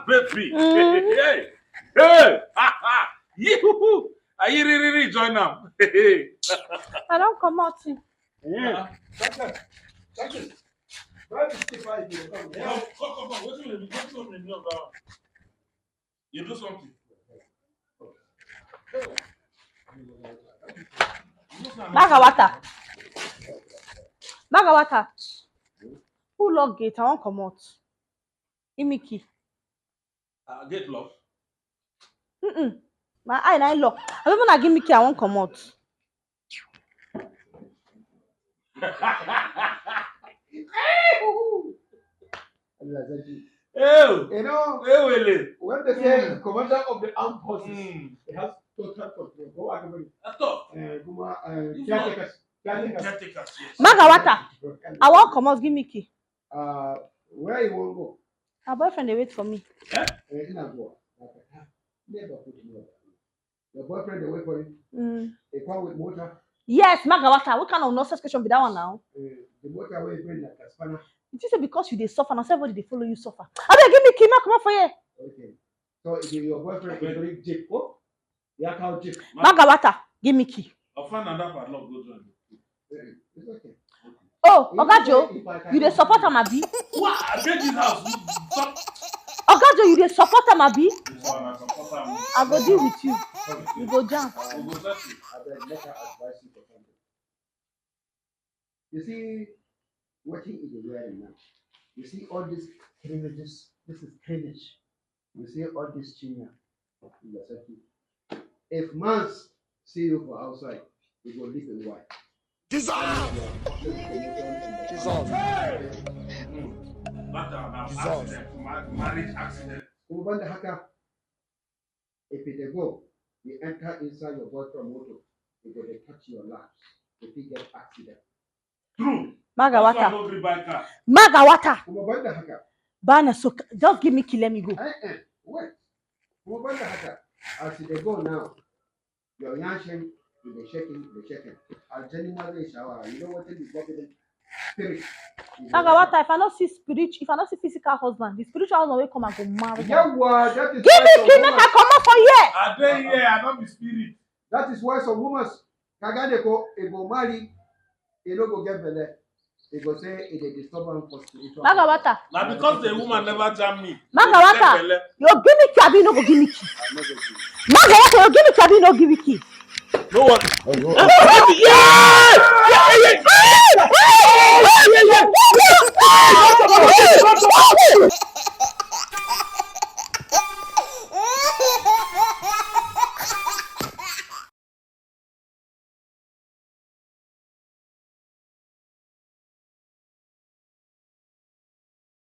baby. Hey, hey, ha ha. You, are you really join them? I don't come out. Yeah. That's it. Where is the fight? Come. What you do something. Magawata. Who lock gate? I won't come out. Give me key. Get locked. My eye na lock. I even na give me key. I won't come out. You know, when they say commander of the armed forces, they have total control. Go caretakers. Magawata. I won't come out. Give me key. Where you won't go? Our boyfriend they wait for me. Your boyfriend they wait for you. They come with motor. Yes, Magawata. What kind of nonsense question be that one now? The motor where you bring like a spanner. It is because you they suffer, and everybody they follow you suffer. I beg, give me key, come on for you. Okay. So if your boyfriend is very jeep, oh, yeah, how jeep. Magawata, give me key. I'll find another padlock. Go join. It's okay. Oh, Oga Joe, you dey support Amabi? What? I get this house. Oga Joe, you dey support Amabi? I I go deal with you. You go jam. I will let her advise you for something. You see, working in the wearing now. You see all these cleavages. This is cleavage. You see all this chinya. If mans see you for outside, you go live in white. Jesus. Marriage accident. If it go, you enter inside your boyfriend motor, you go to touch your laps. If you get accident. True. Magawata. Magawata. Bana, so just give me key, let me go. Wait. As they go now, your yansheng, you be shaking. As genuinely shower, you know what it is getting spirit. Magawata, if I not see physical husband, the spiritual husband will come and go marry. Yeah, well, that is give me key, make I come up for here. I dey here, I don't be spirit. That is why some women Kagadeko, they go marry, they don't go get belly. They go say it's a disturbance for spiritual. Magawata. Now because the woman never jam me. Magawata, you give me key, I no go give me key. Magawata, you give me key, I no give me key. No one. Yeah!